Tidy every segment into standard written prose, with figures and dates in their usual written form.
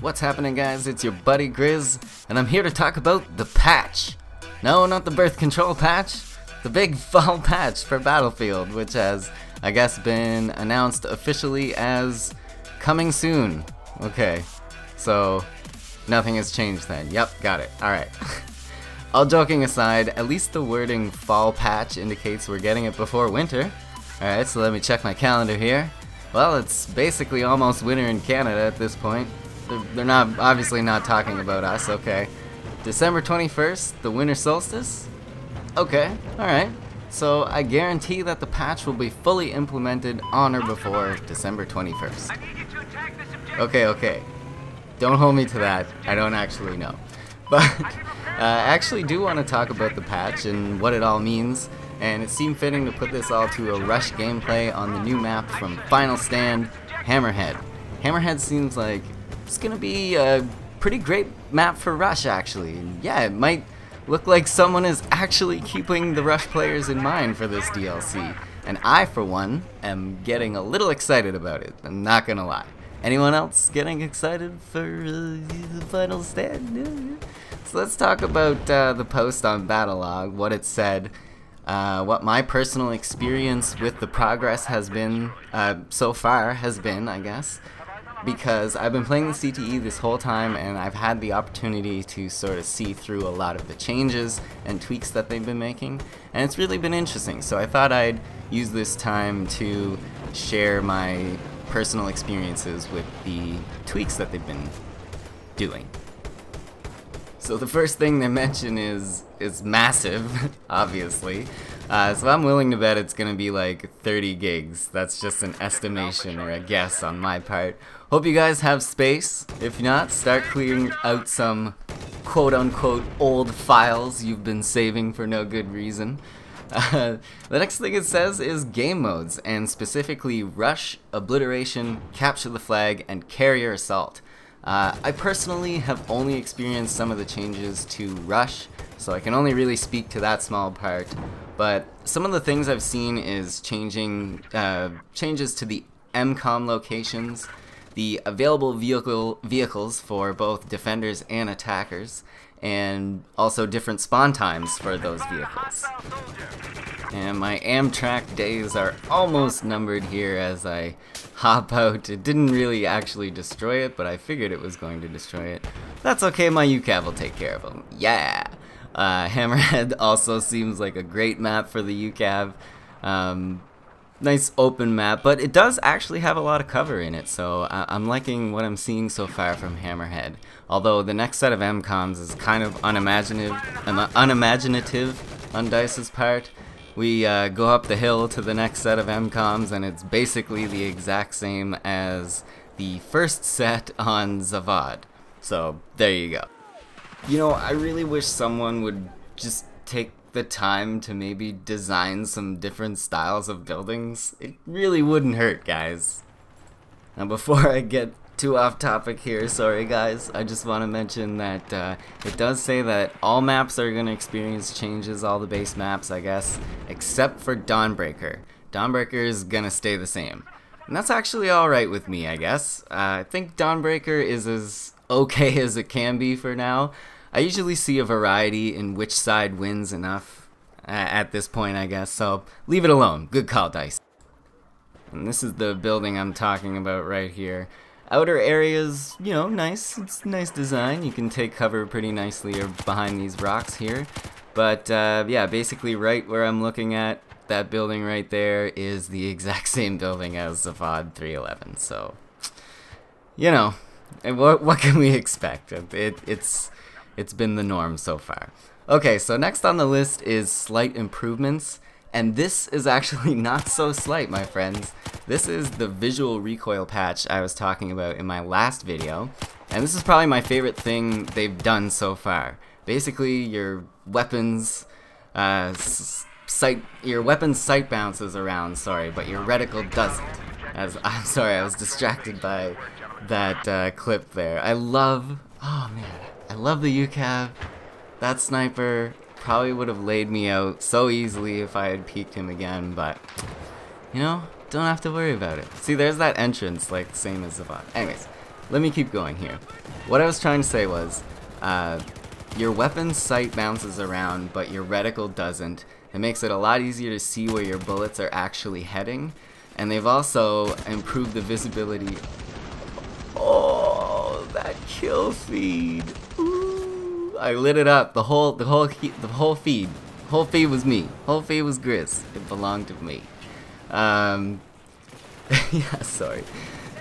What's happening, guys? It's your buddy Griz, and I'm here to talk about the patch. No, not the birth control patch. The big fall patch for Battlefield, which has, I guess, been announced officially as coming soon. Okay, so nothing has changed then. Yep, got it. Alright. All joking aside, at least the wording fall patch indicates we're getting it before winter. Alright, so let me check my calendar here. Well, it's basically almost winter in Canada at this point. They're not obviously not talking about us, okay. December 21st, the winter solstice? Okay, alright. So I guarantee that the patch will be fully implemented on or before December 21st. Okay. Don't hold me to that. I don't actually know. But I actually do want to talk about the patch and what it all means, and it seemed fitting to put this all to a rush gameplay on the new map from Final Stand, Hammerhead. Hammerhead seems like it's gonna be a pretty great map for Rush, actually. And yeah, it might look like someone is actually keeping the Rush players in mind for this DLC. And I, for one, am getting a little excited about it. I'm not gonna lie. Anyone else getting excited for the Final Stand? So let's talk about the post on Battlelog, what it said, what my personal experience with the progress has been, so far has been, I guess. Because I've been playing the CTE this whole time, and I've had the opportunity to sort of see through a lot of the changes and tweaks that they've been making, and it's really been interesting. So I thought I'd use this time to share my personal experiences with the tweaks that they've been doing. So the first thing they mention is massive, obviously. So I'm willing to bet it's gonna be like 30 gigs. That's just an estimation or a guess on my part. Hope you guys have space. If not, start clearing out some quote-unquote old files you've been saving for no good reason. The next thing it says is game modes, and specifically Rush, Obliteration, Capture the Flag, and Carrier Assault. I personally have only experienced some of the changes to Rush, so I can only really speak to that small part. But some of the things I've seen is changes to the MCOM locations, the available vehicles for both defenders and attackers, and also different spawn times for those vehicles. And my Amtrak days are almost numbered here as I hop out. It didn't really actually destroy it, but I figured it was going to destroy it. That's okay, my UCAV will take care of them. Yeah! Hammerhead also seems like a great map for the UCAV. Nice open map, but it does actually have a lot of cover in it, so I'm liking what I'm seeing so far from Hammerhead. Although the next set of MCOMs is kind of unimaginative on DICE's part. We go up the hill to the next set of MCOMs, and it's basically the exact same as the first set on Zavad. So there you go. You know, I really wish someone would just take the time to maybe design some different styles of buildings. It really wouldn't hurt, guys. Now, before I get too off topic here, sorry guys, I just want to mention that it does say that all maps are going to experience changes, all the base maps, I guess, except for Dawnbreaker. Dawnbreaker is going to stay the same. And that's actually alright with me, I guess. I think Dawnbreaker is as okay as it can be for now. I usually see a variety in which side wins enough at this point, I guess, so leave it alone. Good call, DICE. And this is the building I'm talking about right here. Outer areas, you know, nice. It's nice design. You can take cover pretty nicely behind these rocks here. But yeah, basically right where I'm looking at, that building right there is the exact same building as Zavad 311. So, you know, what can we expect? It's been the norm so far. Okay, so next on the list is slight improvements, and this is actually not so slight, my friends. This is the visual recoil patch I was talking about in my last video, and this is probably my favorite thing they've done so far. Basically, your weapons sight bounces around, sorry, but your reticle doesn't. I'm sorry, I was distracted by that clip there. I love the UCAV. That sniper probably would have laid me out so easily if I had peeked him again, but, you know, don't have to worry about it. See, there's that entrance, like same as the bot. Anyways, let me keep going here. What I was trying to say was, your weapon's sight bounces around, but your reticle doesn't. It makes it a lot easier to see where your bullets are actually heading, and they've also improved the visibility. Oh, that kill feed! Ooh, I lit it up. The whole feed was me. Whole feed was Griz. It belonged to me. Yeah, sorry.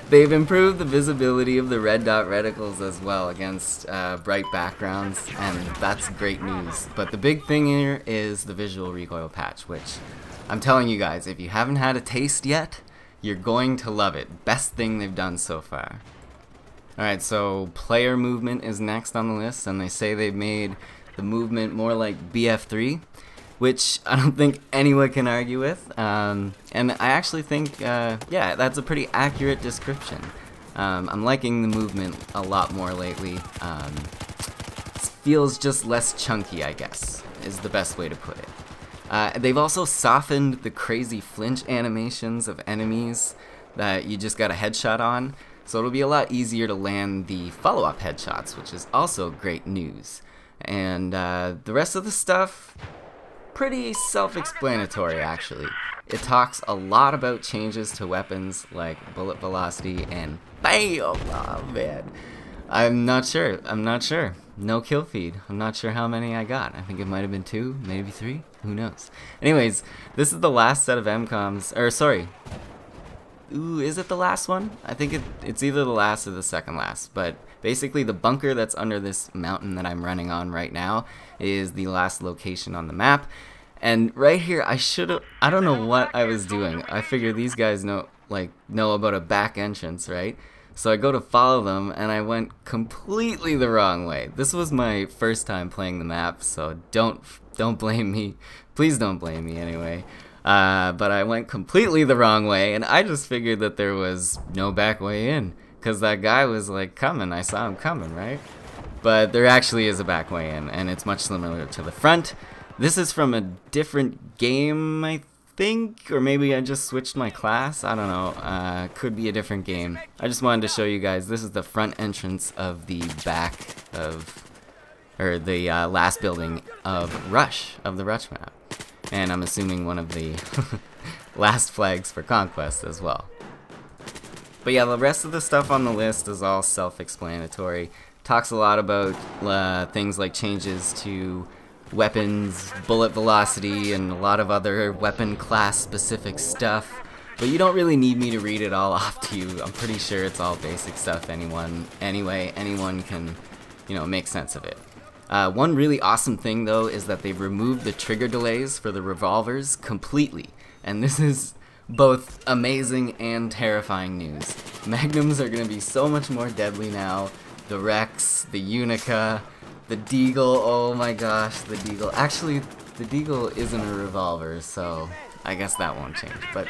They've improved the visibility of the red dot reticles as well against bright backgrounds, and that's great news. But the big thing here is the visual recoil patch, which I'm telling you guys, if you haven't had a taste yet, you're going to love it. Best thing they've done so far. Alright, so player movement is next on the list, and they say they've made the movement more like BF4, which I don't think anyone can argue with, and I actually think, yeah, that's a pretty accurate description. I'm liking the movement a lot more lately. It feels just less chunky, I guess, is the best way to put it. They've also softened the crazy flinch animations of enemies that you just got a headshot on, so it'll be a lot easier to land the follow-up headshots, which is also great news. And the rest of the stuff, pretty self-explanatory actually. It talks a lot about changes to weapons like bullet velocity and BAM! Oh man. I'm not sure. No kill feed. I'm not sure how many I got. I think it might have been 2, maybe 3. Who knows? Anyways, this is the last set of MCOMs, or sorry. Ooh, is it the last one? I think it's either the last or the second last, but basically the bunker that's under this mountain that I'm running on right now is the last location on the map. And right here, I don't know what I was doing. I figure these guys know about a back entrance, right? So I go to follow them, and I went completely the wrong way. This was my first time playing the map, so don't blame me. Please don't blame me anyway. But I went completely the wrong way, and I just figured that there was no back way in, because that guy was like coming. I saw him coming, right? But there actually is a back way in, and it's much similar to the front. This is from a different game, I think, or maybe I just switched my class. I don't know. Could be a different game. I just wanted to show you guys. This is the front entrance of the back of, or the last building of the Rush map. And I'm assuming one of the last flags for Conquest as well. But yeah, the rest of the stuff on the list is all self-explanatory. Talks a lot about things like changes to weapons, bullet velocity, and a lot of other weapon class specific stuff. But you don't really need me to read it all off to you. I'm pretty sure it's all basic stuff. Anyone can, make sense of it. One really awesome thing though is that they've removed the trigger delays for the revolvers completely, and this is both amazing and terrifying news. Magnums are going to be so much more deadly now. The Rex, the Unica, the Deagle, oh my gosh, the Deagle. Actually, the Deagle isn't a revolver, so I guess that won't change. But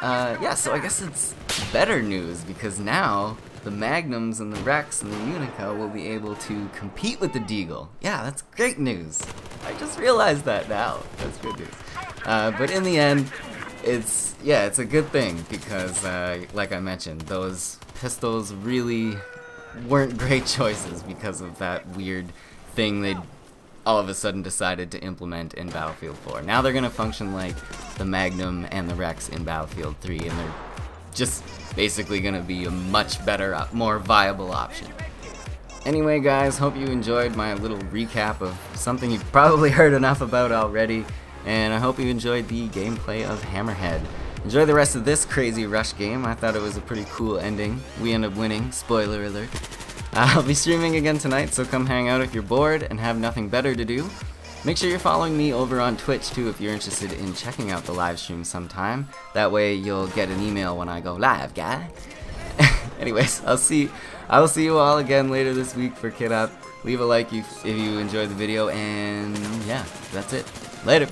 yeah, so I guess it's better news because now the Magnums and the Rex and the Unica will be able to compete with the Deagle. Yeah, that's great news. I just realized that now. That's good news. But in the end, it's a good thing because, like I mentioned, those pistols really weren't great choices because of that weird thing they all of a sudden decided to implement in Battlefield 4. Now they're going to function like the Magnum and the Rex in Battlefield 3, and they're just basically going to be a much better, more viable option. Anyway guys, hope you enjoyed my little recap of something you've probably heard enough about already, and I hope you enjoyed the gameplay of Hammerhead. Enjoy the rest of this crazy Rush game. I thought it was a pretty cool ending. We end up winning, spoiler alert. I'll be streaming again tonight, so come hang out if you're bored and have nothing better to do. Make sure you're following me over on Twitch too if you're interested in checking out the live stream sometime. That way you'll get an email when I go live, guy. Anyways, I will see you all again later this week for Kid Up. Leave a like if you enjoyed the video, and yeah, that's it. Later.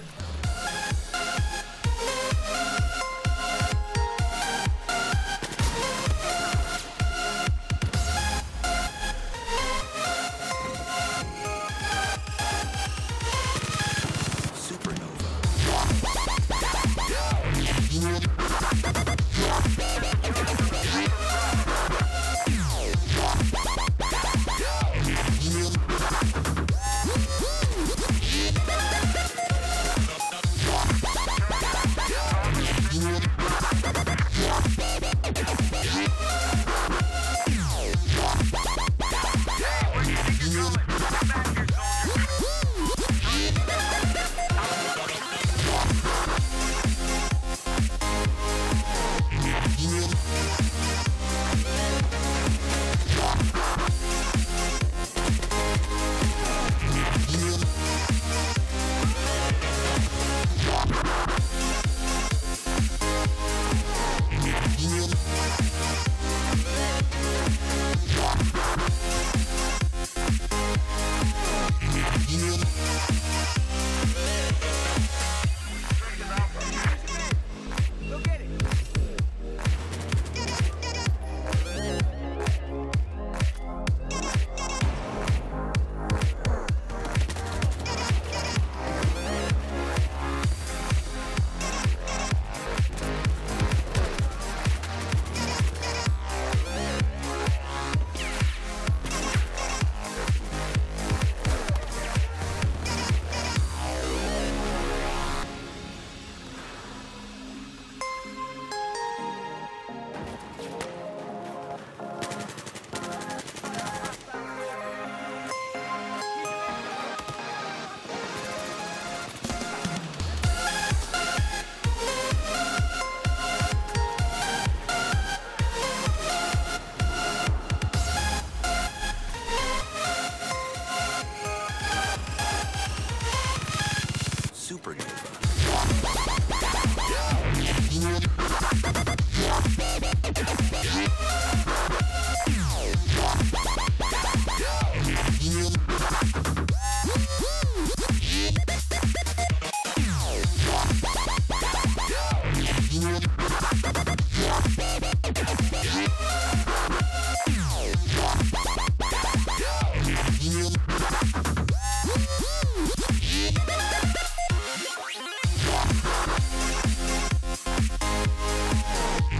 Supernova.